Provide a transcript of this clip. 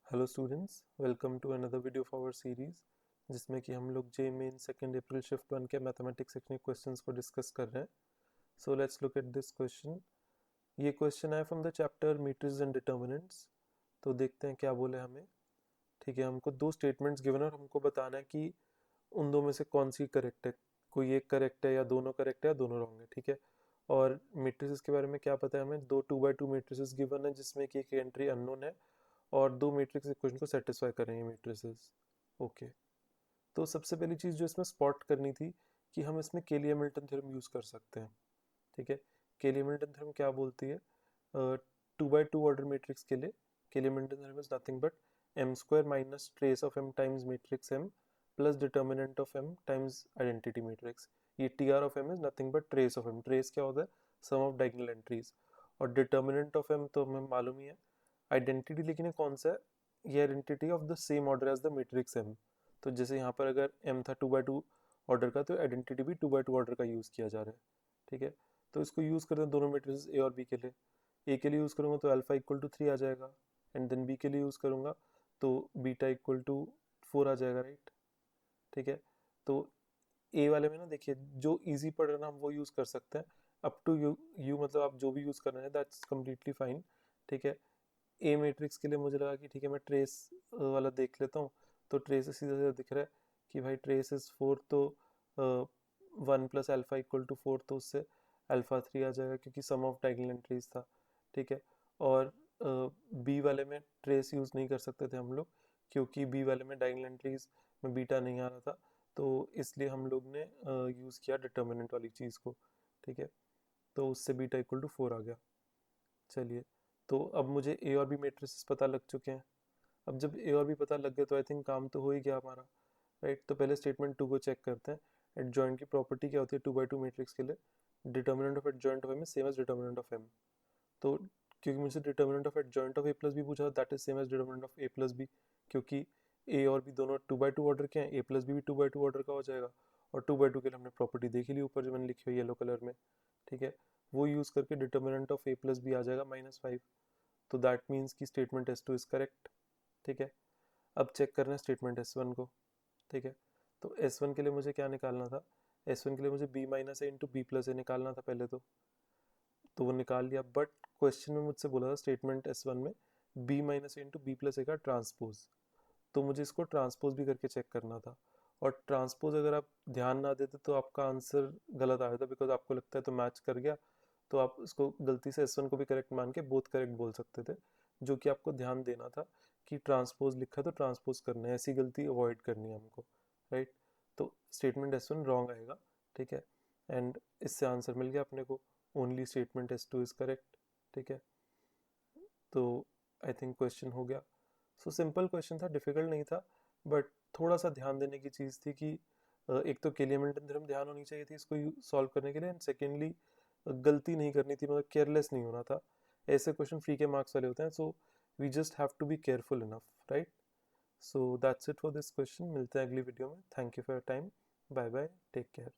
Hello students, welcome to another video of our series जिसमें कि हम लोग जे मेन 2 अप्रैल शिफ्ट 1 के मैथमेटिक्स सेक्शन के क्वेश्चंस को डिस्कस कर रहे हैं। So let's look at this question. ये क्वेश्चन है from the chapter matrices and determinants. तो देखते हैं क्या बोले हमें। ठीक है, हमको दो स्टेटमेंट्स गिवन है और हमको बताना है कि उन दो में से कौन सी करेक्ट है, कोई एक करेक्ट है या दोनों करेक्ट है या दोनों रॉन्ग है। ठीक है, और मैट्रिसेस के बारे में क्या पता है हमें, दो 2x2 मैट्रिसेस गिवन है जिसमें कि एक एंट्री अननोन है और दो मैट्रिक्स इक्वेशन को सेटिस्फाई कर रहे हैं मैट्रिसेस। ओके, तो सबसे पहली चीज़ जो इसमें स्पॉट करनी थी कि हम इसमें केली हैमिल्टन थ्योरम यूज़ कर सकते हैं। ठीक है, केली हैमिल्टन थ्योरम क्या बोलती है, 2x2 ऑर्डर मैट्रिक्स के लिए Cayley Hamilton theorem is nothing but M square minus trace of M times matrix M plus determinant of M times identity matrix. ये T R of M is nothing but trace of M. Trace क्या होता है, sum of diagonal entries. और determinant of M तो हमें मालूम ही है, identity. लेकिन ये कौन सा है, ये identity of the same order as the matrix M. तो जैसे यहाँ पर अगर एम था 2x2 ऑर्डर का, तो आइडेंटिटी भी 2x2 ऑर्डर का यूज़ किया जा रहा है। ठीक है, तो इसको यूज़ करते हैं दोनों मैट्रिक्स ए और बी के लिए। ए के लिए यूज़ करूँगा तो अल्फा इक्वल टू 3 आ जाएगा, एंड देन बी के लिए यूज़ करूँगा तो बीटा इक्वल टू 4 आ जाएगा, राइट। ठीक है, तो ए वाले में ना देखिए, जो इजी पड़ रहा है ना हम वो यूज़ कर सकते हैं। अप टू यू, मतलब आप जो भी यूज़ कर रहे हैं दैट्स कम्प्लीटली फाइन। ठीक है, ए मैट्रिक्स के लिए मुझे लगा कि ठीक है मैं ट्रेस वाला देख लेता हूँ। तो ट्रेस सीधा सीधा दिख रहा है कि भाई ट्रेस इज 4, तो 1 + अल्फा इक्वल टू 4, तो उससे अल्फा 3 आ जाएगा क्योंकि सम ऑफ डायगोनल एंट्रीज था। ठीक है, और बी वाले में ट्रेस यूज़ नहीं कर सकते थे हम लोग क्योंकि बी वाले में डायगोनल एंट्रीज में बीटा नहीं आ रहा था, तो इसलिए हम लोग ने यूज़ किया डिटर्मिनेंट वाली चीज़ को। ठीक है, तो उससे बीटा इक्वल टू 4 आ गया। चलिए, तो अब मुझे ए और बी मैट्रिसेस पता लग चुके हैं। अब जब ए और बी पता लग गए तो आई थिंक काम तो हो ही गया हमारा, राइट। तो पहले स्टेटमेंट 2 को चेक करते हैं। एडजॉइंट की प्रॉपर्टी क्या होती है 2x2 मैट्रिक्स के लिए, determinant of adjoint of M is same as determinant of M. तो क्योंकि मुझे determinant of adjoint of A plus B पूछा, that is same as determinant of A plus B, क्योंकि ए और बी दोनों 2x2 order के हैं, ए plus B भी 2x2 ऑर्डर का हो जाएगा। और 2x2 के लिए हमने प्रॉपर्टी देख ही ली ऊपर जो मैंने लिखी हुई येलो कलर में। ठीक है, वो यूज़ करके determinant of A plus B आ जाएगा -5। तो दैट मीन्स कि स्टेटमेंट S2 इज करेक्ट। ठीक है, अब चेक करना है स्टेटमेंट S1 को। ठीक है, तो S1 के लिए मुझे क्या निकालना था, S1 के लिए मुझे b माइनस ए इंटू बी प्लस ए निकालना था पहले। तो वो निकाल लिया, बट क्वेश्चन में मुझसे बोला था स्टेटमेंट S1 में b माइनस ए इंटू बी प्लस ए का ट्रांसपोज। तो मुझे इसको ट्रांसपोज भी करके चेक करना था। और ट्रांसपोज अगर आप ध्यान ना देते तो आपका आंसर गलत आया था, बिकॉज आपको लगता है तो मैच कर गया, तो आप उसको गलती से S1 को भी करेक्ट मान के बोथ करेक्ट बोल सकते थे। जो कि आपको ध्यान देना था कि ट्रांसपोज लिखा तो ट्रांसपोज करना है, ऐसी गलती अवॉइड करनी है हमको, राइट। तो स्टेटमेंट S1 रॉन्ग आएगा। ठीक है, एंड इससे आंसर मिल गया अपने को, only statement S2 is correct. ठीक है, तो आई थिंक क्वेश्चन हो गया। सो सिंपल क्वेश्चन था, डिफिकल्ट नहीं था, बट थोड़ा सा ध्यान देने की चीज़ थी कि एक तो केली हैमिल्टन थ्योरम ध्यान होनी चाहिए थी इसको सॉल्व करने के लिए, एंड सेकेंडली गलती नहीं करनी थी, मतलब केयरलेस नहीं होना था। ऐसे क्वेश्चन फ्री के मार्क्स वाले होते हैं, so we just have to be careful enough, right. So that's it for this question. मिलते हैं अगली वीडियो में। Thank you for your time. Bye bye, take care.